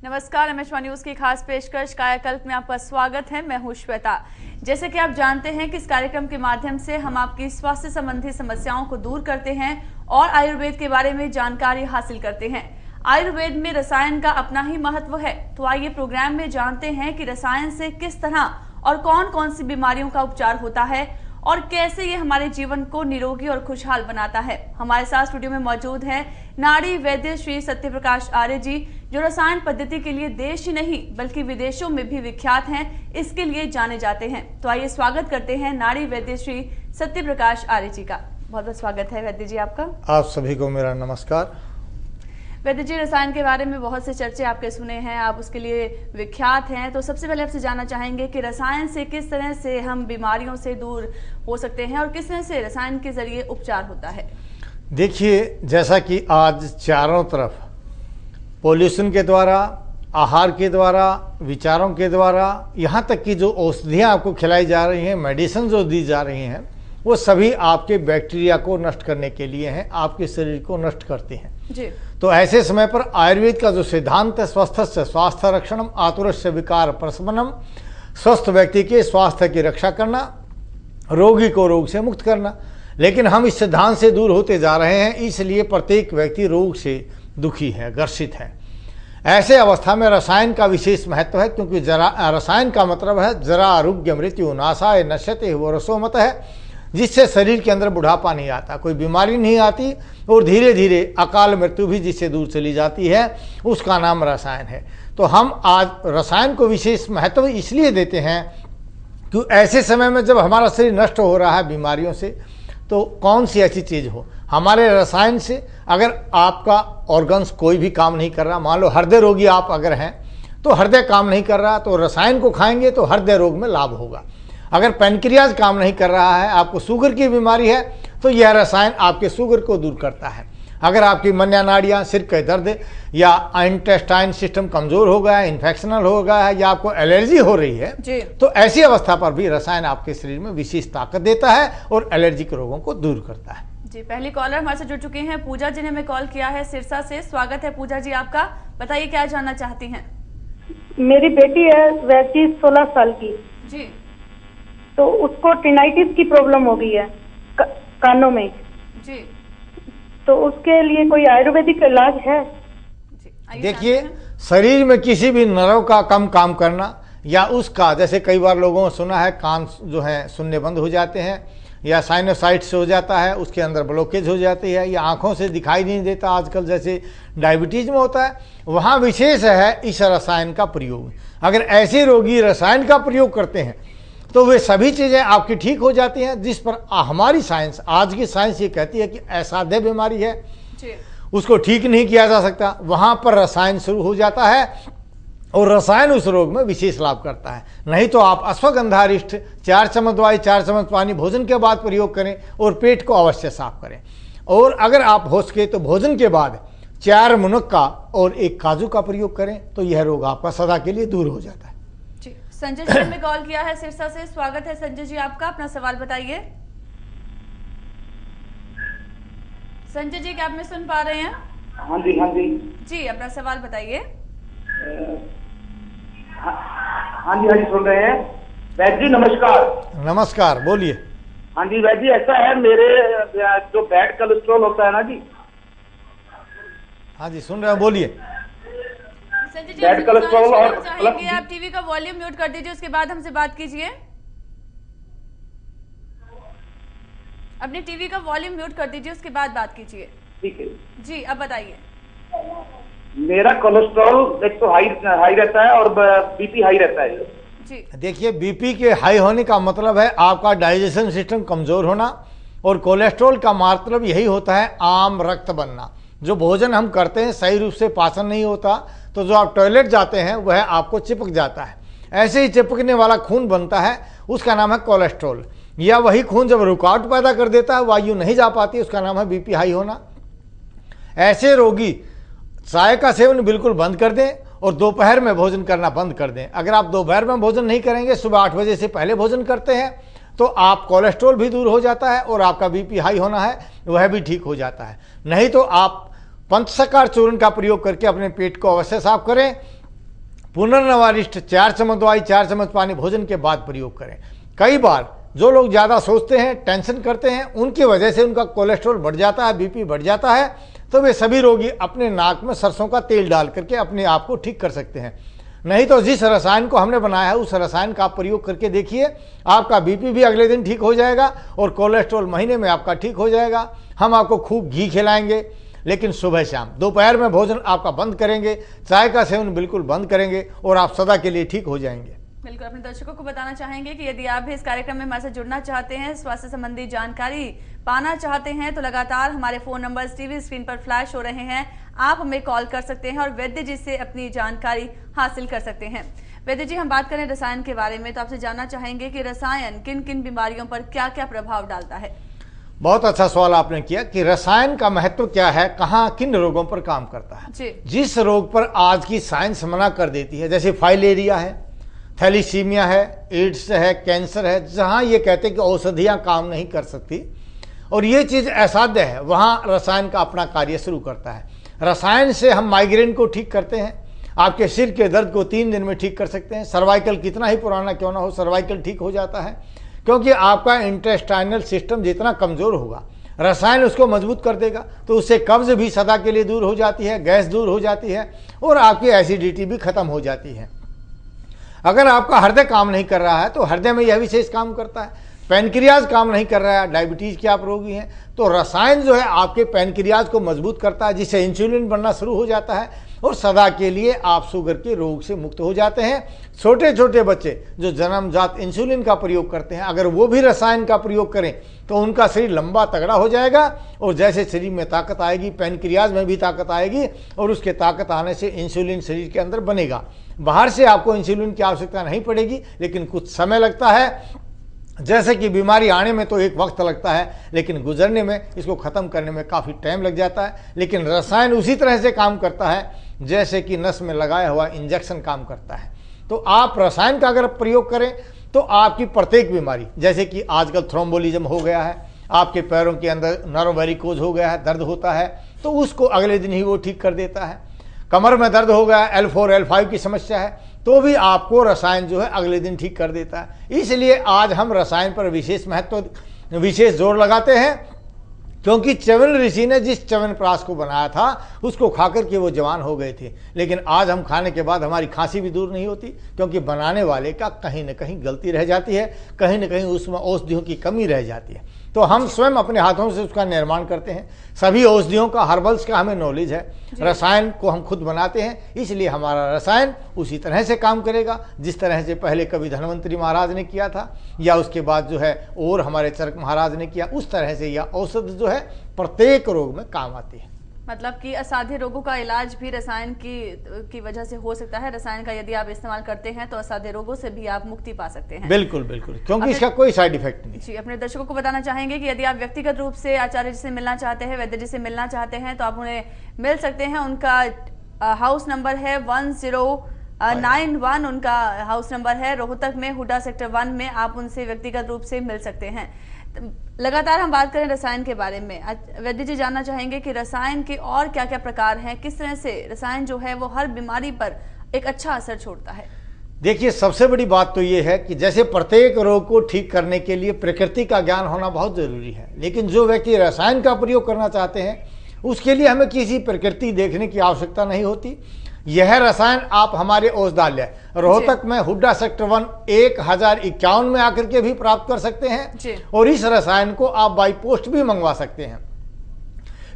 नमस्कार, MH news की खास पेशकश कायाकल्प में आपका स्वागत है। मैं हूं श्वेता। जैसे कि आप जानते हैं कि इस कार्यक्रम के माध्यम से हम आपकी स्वास्थ्य संबंधी समस्याओं को दूर करते हैं और आयुर्वेद के बारे में जानकारी हासिल करते हैं। आयुर्वेद में रसायन का अपना ही महत्व है, तो आइए प्रोग्राम में जानते हैं कि रसायन से किस तरह और कौन कौन सी बीमारियों का उपचार होता है और कैसे ये हमारे जीवन को निरोगी और खुशहाल बनाता है। हमारे साथ स्टूडियो में मौजूद है नाड़ी वैद्य श्री सत्य प्रकाश आर्य जी, जो रसायन पद्धति के लिए देश ही नहीं बल्कि विदेशों में भी विख्यात हैं, इसके लिए जाने जाते हैं। तो आइए स्वागत करते हैं नाड़ी वैद्य श्री सत्य प्रकाश आर्य जी का। बहुत बहुत स्वागत है वैद्य जी आपका। आप सभी को मेरा नमस्कार। वैद्य जी, रसायन के बारे में बहुत से चर्चे आपके सुने हैं, आप उसके लिए विख्यात हैं। तो सबसे पहले आपसे जानना चाहेंगे कि रसायन से किस तरह से हम बीमारियों से दूर हो सकते हैं और किस तरह से रसायन के जरिए उपचार होता है। देखिए, जैसा कि आज चारों तरफ पॉल्यूशन के द्वारा, आहार के द्वारा, विचारों के द्वारा, यहाँ तक कि जो औषधियाँ आपको खिलाई जा रही हैं, मेडिसिन जो दी जा रही हैं, वो सभी आपके बैक्टीरिया को नष्ट करने के लिए हैं, आपके शरीर को नष्ट करते हैं जी। तो ऐसे समय पर आयुर्वेद का जो सिद्धांत है, स्वस्थस्य स्वास्थ्य रक्षणम आतुरस्य विकार प्रशमनम, स्वस्थ व्यक्ति के स्वास्थ्य की रक्षा करना, रोगी को रोग से मुक्त करना। लेकिन हम इस सिद्धांत से दूर होते जा रहे हैं, इसलिए प्रत्येक व्यक्ति रोग से दुखी है, ग्रसित है। ऐसे अवस्था में रसायन का विशेष महत्व है, क्योंकि रसायन का मतलब है जरा आरोग्य मृत्यु नाशाय नश्यते वो रसोमत है, जिससे शरीर के अंदर बुढ़ापा नहीं आता, कोई बीमारी नहीं आती और धीरे धीरे अकाल मृत्यु भी जिससे दूर चली जाती है, उसका नाम रसायन है। तो हम आज रसायन को विशेष महत्व इसलिए देते हैं कि ऐसे समय में जब हमारा शरीर नष्ट हो रहा है बीमारियों से, तो कौन सी ऐसी चीज़ हो हमारे रसायन से। अगर आपका ऑर्गन्स कोई भी काम नहीं कर रहा, मान लो हृदय रोगी आप अगर हैं तो हृदय काम नहीं कर रहा, तो रसायन को खाएंगे तो हृदय रोग में लाभ होगा। अगर पैनक्रियाज काम नहीं कर रहा है, आपको शुगर की बीमारी है, तो यह रसायन आपके शुगर को दूर करता है। अगर आपकी मन्या नाड़ियाँ, सिर के दर्द या इंटेस्टाइन सिस्टम कमज़ोर हो गया है, इन्फेक्शनल हो गया है या आपको एलर्जी हो रही है जी, तो ऐसी अवस्था पर भी रसायन आपके शरीर में विशेष ताकत देता है और एलर्जी के रोगों को दूर करता है। जी, पहली कॉलर हमारे से जुड़ चुके हैं पूजा जी ने हमें कॉल किया है सिरसा से। स्वागत है पूजा जी आपका, बताइए क्या जानना चाहती हैं। मेरी बेटी है वैसी 16 साल की जी, तो उसको टिनाइटिस की प्रॉब्लम हो गई है कानों में जी, तो उसके लिए कोई आयुर्वेदिक इलाज है? देखिए, शरीर में किसी भी नर्व का कम काम करना या उसका, जैसे कई बार लोगों ने सुना है कान जो है सुनने बंद हो जाते हैं या साइनोसाइटिस हो जाता है, उसके अंदर ब्लॉकेज हो जाती है या आंखों से दिखाई नहीं देता आजकल जैसे डायबिटीज में होता है, वहाँ विशेष है इस रसायन का प्रयोग। अगर ऐसे रोगी रसायन का प्रयोग करते हैं तो वे सभी चीज़ें आपकी ठीक हो जाती हैं, जिस पर हमारी साइंस, आज की साइंस ये कहती है कि असाध्य बीमारी है जी, उसको ठीक नहीं किया जा सकता, वहाँ पर रसायन शुरू हो जाता है और रसायन उस रोग में विशेष लाभ करता है। नहीं तो आप अश्वगंधारिष्ट 4 चम्मच दवाई 4 चम्मच पानी भोजन के बाद प्रयोग करें और पेट को अवश्य साफ करें। और अगर आप हो सके तो भोजन के बाद 4 मुनक्का और 1 काजू का प्रयोग करें, तो यह रोग आपका सदा के लिए दूर हो जाता है। संजय जी ने कॉल किया है सिरसा से। स्वागत है संजय जी आपका, अपना सवाल बताइए। संजय जी, क्या आप में सुन पा रहे हैं? हाँ जी, हाँ जी जी, अपना सवाल बताइए। हाँ जी, हाँ जी सुन रहे हैं। वैद्य जी नमस्कार। नमस्कार, बोलिए। हाँ जी वैद्य जी, ऐसा है मेरे जो बैड कोलेस्ट्रॉल होता है ना जी। हाँ जी सुन रहे हैं, बोलिए। संजय जी, बैड कोलेस्ट्रॉल और चाहेंगे आप टीवी का वॉल्यूम म्यूट कर दीजिए, उसके बाद हमसे बात कीजिए। अपने टीवी का वॉल्यूम म्यूट कर दीजिए, उसके बाद बात कीजिए। ठीक है जी, अब बताइए। मेरा कोलेस्ट्रॉल एक तो हाई रहता है और बीपी हाई रहता है जी। देखिए, बीपी के हाई होने का मतलब है आपका डाइजेशन सिस्टम कमजोर होना, और कोलेस्ट्रॉल का मतलब यही होता है आम रक्त बनना। जो भोजन हम करते हैं सही रूप से पाचन नहीं होता, तो जो आप टॉयलेट जाते हैं वह आपको चिपक जाता है। ऐसे ही चिपकने वाला खून बनता है, उसका नाम है कोलेस्ट्रॉल। या वही खून जब रुकावट पैदा कर देता है, वायु नहीं जा पाती, उसका नाम है बीपी हाई होना। ऐसे रोगी चाय का सेवन बिल्कुल बंद कर दें और दोपहर में भोजन करना बंद कर दें। अगर आप दोपहर में भोजन नहीं करेंगे, सुबह 8 बजे से पहले भोजन करते हैं, तो आप कोलेस्ट्रॉल भी दूर हो जाता है और आपका बीपी हाई होना है वह भी ठीक हो जाता है। नहीं तो आप पंचशकार चूर्ण का प्रयोग करके अपने पेट को अवश्य साफ करें पुनर्नवारिष्ट 4 चम्मच दवाई 4 चम्मच पानी भोजन के बाद प्रयोग करें। कई बार जो लोग ज़्यादा सोचते हैं, टेंशन करते हैं, उनकी वजह से उनका कोलेस्ट्रॉल बढ़ जाता है, बीपी बढ़ जाता है, तो वे सभी रोगी अपने नाक में सरसों का तेल डाल करके अपने आप को ठीक कर सकते हैं। नहीं तो जिस रसायन को हमने बनाया है उस रसायन का आप प्रयोग करके देखिए, आपका बीपी भी अगले दिन ठीक हो जाएगा और कोलेस्ट्रॉल महीने में आपका ठीक हो जाएगा। हम आपको खूब घी खिलाएंगे, लेकिन सुबह शाम। दोपहर में भोजन आपका बंद करेंगे, चाय का सेवन बिल्कुल बंद करेंगे और आप सदा के लिए ठीक हो जाएंगे। बिल्कुल, अपने दर्शकों को बताना चाहेंगे कि यदि आप भी इस कार्यक्रम में हमारे साथ जुड़ना चाहते हैं, स्वास्थ्य संबंधी जानकारी पाना चाहते हैं, तो लगातार हमारे फोन नंबर टीवी स्क्रीन पर फ्लैश हो रहे हैं, आप हमें कॉल कर सकते हैं और वैद्य जी से अपनी जानकारी हासिल कर सकते हैं। वैद्य जी, हम बात करें रसायन के बारे में, तो आपसे जानना चाहेंगे कि रसायन किन किन बीमारियों पर क्या क्या प्रभाव डालता है। बहुत अच्छा सवाल आपने किया कि रसायन का महत्व क्या है, कहाँ किन रोगों पर काम करता है जी। जिस रोग पर आज की साइंस मना कर देती है, जैसे फाइलेरिया है, थैलीसीमिया है, एड्स है, कैंसर है, जहां ये कहते हैं कि औषधियां काम नहीं कर सकती और ये चीज असाध्य है, वहां रसायन का अपना कार्य शुरू करता है। रसायन से हम माइग्रेन को ठीक करते हैं, आपके सिर के दर्द को 3 दिन में ठीक कर सकते हैं। सर्वाइकल कितना ही पुराना क्यों ना हो, सर्वाइकल ठीक हो जाता है, क्योंकि आपका इंटेस्टाइनल सिस्टम जितना कमजोर होगा रसायन उसको मजबूत कर देगा, तो उससे कब्ज भी सदा के लिए दूर हो जाती है, गैस दूर हो जाती है और आपकी एसिडिटी भी खत्म हो जाती है। अगर आपका हृदय काम नहीं कर रहा है तो हृदय में यह विशेष काम करता है। पैनक्रियाज काम नहीं कर रहा है, डायबिटीज के आप रोगी हैं, तो रसायन जो है आपके पैनक्रियाज को मजबूत करता है, जिससे इंसुलिन बनना शुरू हो जाता है और सदा के लिए आप शुगर के रोग से मुक्त हो जाते हैं। छोटे छोटे बच्चे जो जन्मजात इंसुलिन का प्रयोग करते हैं, अगर वो भी रसायन का प्रयोग करें तो उनका शरीर लंबा तगड़ा हो जाएगा और जैसे शरीर में ताकत आएगी, पैनक्रियाज में भी ताकत आएगी और उसके ताकत आने से इंसुलिन शरीर के अंदर बनेगा। बाहर से आपको इंसुलिन की आवश्यकता नहीं पड़ेगी, लेकिन कुछ समय लगता है। जैसे कि बीमारी आने में तो एक वक्त लगता है, लेकिन गुजरने में, इसको खत्म करने में काफ़ी टाइम लग जाता है। लेकिन रसायन उसी तरह से काम करता है जैसे कि नस में लगाया हुआ इंजेक्शन काम करता है। तो आप रसायन का अगर प्रयोग करें तो आपकी प्रत्येक बीमारी, जैसे कि आजकल थ्रोम्बोलिज्म हो गया है, आपके पैरों के अंदर नर्व वेरिकोज हो गया है, दर्द होता है, तो उसको अगले दिन ही वो ठीक कर देता है। कमर में दर्द हो गया, L4 L5 की समस्या है, तो भी आपको रसायन जो है अगले दिन ठीक कर देता है। इसलिए आज हम रसायन पर विशेष जोर लगाते हैं, क्योंकि च्यवन ऋषि ने जिस च्यवनप्राश को बनाया था उसको खाकर के वो जवान हो गए थे, लेकिन आज हम खाने के बाद हमारी खांसी भी दूर नहीं होती, क्योंकि बनाने वाले का कहीं न कहीं गलती रह जाती है, कहीं न कहीं उसमें औषधियों की कमी रह जाती है। तो हम स्वयं अपने हाथों से उसका निर्माण करते हैं। सभी औषधियों का, हर्बल्स का हमें नॉलेज है, रसायन को हम खुद बनाते हैं, इसलिए हमारा रसायन उसी तरह से काम करेगा जिस तरह से पहले कभी धन्वंतरी महाराज ने किया था, या उसके बाद जो है और हमारे चरक महाराज ने किया, उस तरह से यह औषध जो है प्रत्येक रोग में काम आती है। मतलब कि असाध्य रोगों का इलाज भी रसायन की वजह से हो सकता है। रसायन का यदि आप इस्तेमाल करते हैं तो असाध्य रोगों से भी आप मुक्ति पा सकते हैं। बिल्कुल बिल्कुल, क्योंकि इसका कोई साइड इफेक्ट नहीं। जी, अपने दर्शकों को बताना चाहेंगे कि यदि आप व्यक्तिगत रूप से आचार्य जी से मिलना चाहते हैं, वैद्य जी से मिलना चाहते हैं, तो आप उन्हें मिल सकते हैं। उनका हाउस नंबर है 1091, उनका हाउस नंबर है रोहतक में, हुडा सेक्टर 1 में। आप उनसे व्यक्तिगत रूप से मिल सकते हैं। लगातार हम बात करें रसायन के बारे में, वैद्य जी जानना चाहेंगे कि रसायन के और क्या क्या प्रकार हैं, किस तरह से रसायन जो है वो हर बीमारी पर एक अच्छा असर छोड़ता है। देखिए, सबसे बड़ी बात तो ये है कि जैसे प्रत्येक रोग को ठीक करने के लिए प्रकृति का ज्ञान होना बहुत जरूरी है, लेकिन जो व्यक्ति रसायन का प्रयोग करना चाहते हैं उसके लिए हमें किसी प्रकृति देखने की आवश्यकता नहीं होती। यह रसायन आप हमारे औषधालय रोहतक में हुड्डा सेक्टर 1 1051 में आकर के भी प्राप्त कर सकते हैं, और इस रसायन को आप बाई पोस्ट भी मंगवा सकते हैं।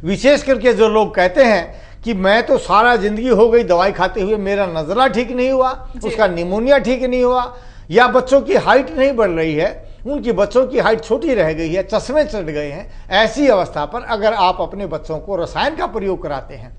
विशेष करके जो लोग कहते हैं कि मैं तो सारा जिंदगी हो गई दवाई खाते हुए, मेरा नजला ठीक नहीं हुआ, उसका निमोनिया ठीक नहीं हुआ, या बच्चों की हाइट नहीं बढ़ रही है, उनकी बच्चों की हाइट छोटी रह गई है, चश्मे चढ़ गए हैं, ऐसी अवस्था पर अगर आप अपने बच्चों को रसायन का प्रयोग कराते हैं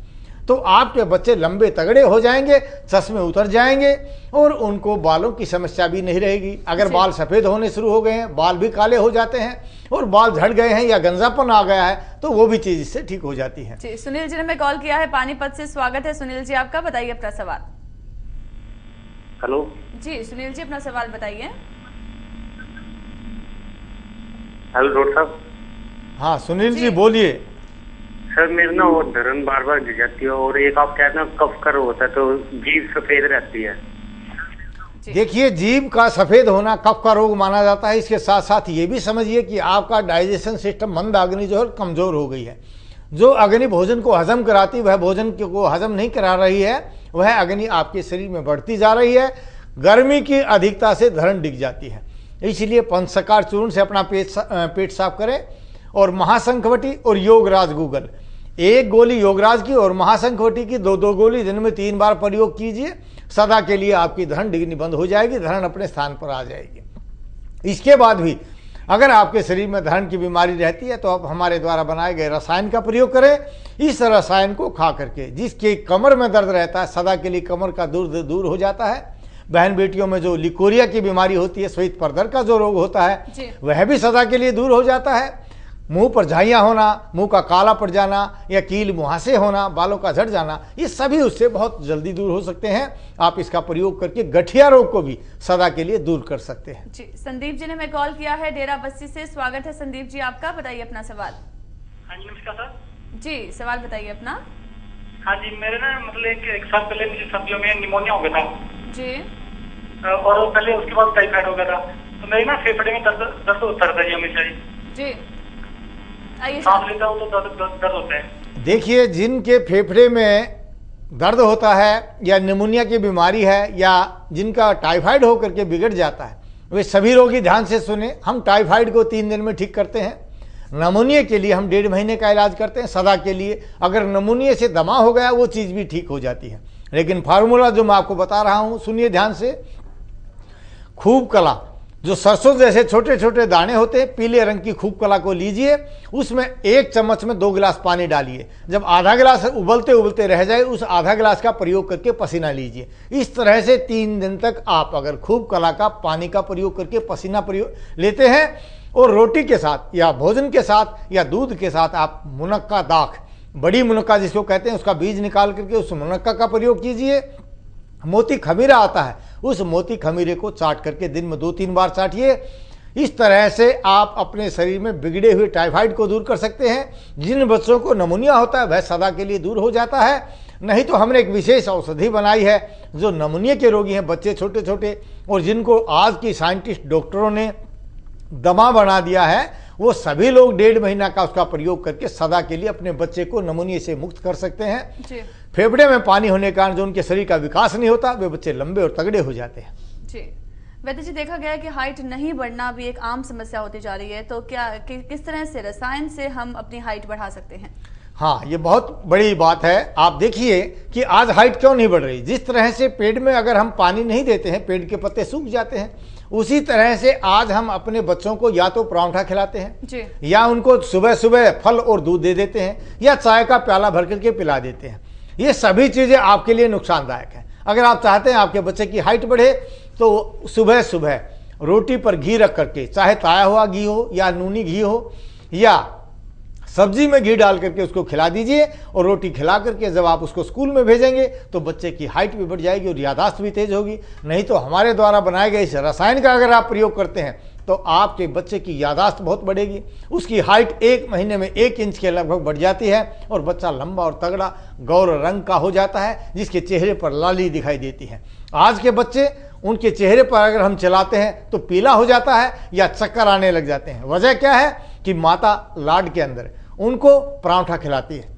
तो आपके बच्चे लंबे तगड़े हो जाएंगे, चश्मे उतर जाएंगे और उनको बालों की समस्या भी नहीं रहेगी। अगर बाल सफ़ेद होने शुरू हो गए हैं, बाल भी काले हो जाते हैं और बाल झड़ गए हैं या गंजापन आ गया है, तो वो भी चीज़ इससे ठीक हो जाती है। जी, सुनील जी ने हमें कॉल किया है पानीपत से। स्वागत है सुनील जी आपका, बताइए अपना सवाल। हेलो जी सुनील जी, अपना सवाल बताइए। हेलो डॉक्टर साहब। हाँ सुनील जी बोलिए। सर मेरे ना वो धरन बार बार गिर जाती है, और एक आप कहते हैं कफ कर होता है तो जीभ सफेद रहती है। देखिए, जीभ का सफेद होना कफ का रोग माना जाता है। इसके साथ साथ ये भी समझिए कि आपका डाइजेशन सिस्टम, मंद अग्नि जो है कमजोर हो गई है। जो अग्नि भोजन को हजम कराती, वह भोजन को हजम नहीं करा रही है, वह अग्नि आपके शरीर में बढ़ती जा रही है। गर्मी की अधिकता से धरण डिग जाती है। इसलिए पंचसकार चूर्ण से अपना पेट साफ करें, और महाशंखवटी और योगराज गूगल, एक गोली योगराज की और महाशंखवटी की 2-2 गोली दिन में 3 बार प्रयोग कीजिए। सदा के लिए आपकी धरण डिगनी बंद हो जाएगी, धरण अपने स्थान पर आ जाएगी। इसके बाद भी अगर आपके शरीर में धरण की बीमारी रहती है तो आप हमारे द्वारा बनाए गए रसायन का प्रयोग करें। इस रसायन को खा करके, जिसके कमर में दर्द रहता है, सदा के लिए कमर का दर्द दूर हो जाता है। बहन बेटियों में जो लिकोरिया की बीमारी होती है, श्वेत परदर का जो रोग होता है, वह भी सदा के लिए दूर हो जाता है। मुंह पर झाइयाँ होना, मुंह का काला पड़ जाना या कील मुहासे होना, बालों का झड़ जाना, ये सभी उससे बहुत जल्दी दूर हो सकते हैं। आप इसका प्रयोग करके गठिया रोग को भी सदा के लिए दूर कर सकते हैं। जी, संदीप जी ने हमें कॉल किया है डेरा बस्सी से। स्वागत है संदीप जी आपका, बताइए अपना सवाल। हाँ जी, नमस्कार सर। जी, सवाल बताइए अपना। हाँ जी, मेरे ना मतलब एक साल पहले मुझे सर्दियों में निमोनिया हो गया था जी, और पहले उसके बाद टाइफाइड हो गया था। तो मेरे ना फेफड़े में दर्द होता रहता है हमेशा जी। आइए, सांस लेता हूँ तो दर्द होता है। देखिए, जिनके फेफड़े में दर्द होता है या निमोनिया की बीमारी है या जिनका टाइफाइड होकर के बिगड़ जाता है, वे सभी रोगी ध्यान से सुने। हम टाइफाइड को 3 दिन में ठीक करते हैं। नमूनिया के लिए हम 1.5 महीने का इलाज करते हैं सदा के लिए। अगर नमूनिया से दमा हो गया, वो चीज़ भी ठीक हो जाती है। लेकिन फार्मूला जो मैं आपको बता रहा हूँ, सुनिए ध्यान से। खूब कला, जो सरसों जैसे छोटे छोटे दाने होते हैं, पीले रंग की खूब कला को लीजिए, उसमें 1 चम्मच में 2 गिलास पानी डालिए। जब आधा गिलास उबलते उबलते रह जाए, उस आधा गिलास का प्रयोग करके पसीना लीजिए। इस तरह से 3 दिन तक आप अगर खूब कला का पानी का प्रयोग करके पसीना प्रयोग लेते हैं, और रोटी के साथ या भोजन के साथ या दूध के साथ आप मुनक्का दाख, बड़ी मुनक्का जिसको कहते हैं, उसका बीज निकाल करके उस मुनक्का का प्रयोग कीजिए। मोती खमीरा आता है, उस मोती खमीरे को चाट करके दिन में 2-3 बार चाटिए। इस तरह से आप अपने शरीर में बिगड़े हुए टाइफाइड को दूर कर सकते हैं। जिन बच्चों को नमूनिया होता है वह सदा के लिए दूर हो जाता है। नहीं तो हमने एक विशेष औषधि बनाई है जो नमूनिया के रोगी हैं, बच्चे छोटे छोटे, और जिनको आज की साइंटिस्ट डॉक्टरों ने दमा बना दिया है, वो सभी लोग 1.5 महीना का उसका प्रयोग करके सदा के लिए अपने बच्चे को नमूनिया से मुक्त कर सकते हैं जी। फेफड़े में पानी होने के कारण जो उनके शरीर का विकास नहीं होता, वे बच्चे लंबे और तगड़े हो जाते हैं। जी, वैद्य जी, देखा गया है कि हाइट नहीं बढ़ना भी एक आम समस्या होती जा रही है, तो क्या किस तरह से रसायन से हम अपनी हाइट बढ़ा सकते हैं? हाँ, ये बहुत बड़ी बात है। आप देखिए कि आज हाइट क्यों नहीं बढ़ रही। जिस तरह से पेड़ में अगर हम पानी नहीं देते हैं, पेड़ के पत्ते सूख जाते हैं, उसी तरह से आज हम अपने बच्चों को या तो परांठा खिलाते हैं जी, या उनको सुबह सुबह फल और दूध दे देते हैं, या चाय का प्याला भर करके पिला देते हैं। ये सभी चीज़ें आपके लिए नुकसानदायक हैं। अगर आप चाहते हैं आपके बच्चे की हाइट बढ़े, तो सुबह सुबह रोटी पर घी रख करके, चाहे ताया हुआ घी हो या नूनी घी हो, या सब्जी में घी डाल करके उसको खिला दीजिए, और रोटी खिला करके जब आप उसको स्कूल में भेजेंगे तो बच्चे की हाइट भी बढ़ जाएगी और याददाश्त भी तेज होगी। नहीं तो हमारे द्वारा बनाए गए इस रसायन का अगर आप प्रयोग करते हैं तो आपके बच्चे की याददाश्त बहुत बढ़ेगी। उसकी हाइट 1 महीने में 1 इंच के लगभग बढ़ जाती है, और बच्चा लंबा और तगड़ा गौर रंग का हो जाता है, जिसके चेहरे पर लाली दिखाई देती है। आज के बच्चे, उनके चेहरे पर अगर हम चलाते हैं तो पीला हो जाता है या चक्कर आने लग जाते हैं। वजह क्या है कि माता लाड के अंदर उनको परांठा खिलाती है,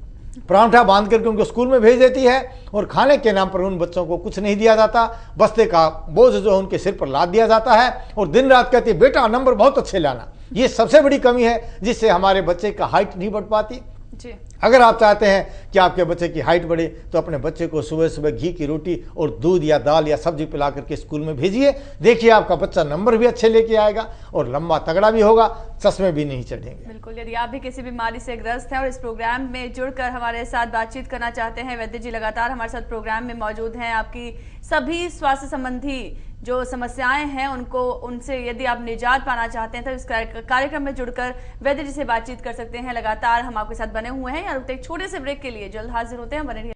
परांठा बांध करके उनको स्कूल में भेज देती है, और खाने के नाम पर उन बच्चों को कुछ नहीं दिया जाता। बस्ते का बोझ जो है उनके सिर पर लाद दिया जाता है, और दिन रात कहती है बेटा नंबर बहुत अच्छे लाना। ये सबसे बड़ी कमी है जिससे हमारे बच्चे का हाइट नहीं बढ़ पाती जी। अगर आप चाहते हैं कि आपके बच्चे की हाइट बढ़े तो अपने बच्चे को सुबह सुबह घी की रोटी और दूध या दाल या सब्जी पिला करके स्कूल में भेजिए। देखिए आपका बच्चा नंबर भी अच्छे लेके आएगा और लंबा तगड़ा भी होगा, चश्मे भी नहीं चढ़ेंगे। बिल्कुल। यदि आप भी किसी बीमारी से ग्रस्त हैं और इस प्रोग्राम में जुड़कर हमारे साथ बातचीत करना चाहते हैं, वैद्य जी लगातार हमारे साथ प्रोग्राम में मौजूद हैं। आपकी सभी स्वास्थ्य संबंधी जो समस्याएं हैं उनसे यदि आप निजात पाना चाहते हैं तो इस कार्यक्रम में जुड़कर वैद्य जी से बातचीत कर सकते हैं। लगातार हम आपके साथ बने हुए हैं। और एक छोटे से ब्रेक के लिए जल्द हाजिर होते हैं। बने रहिए।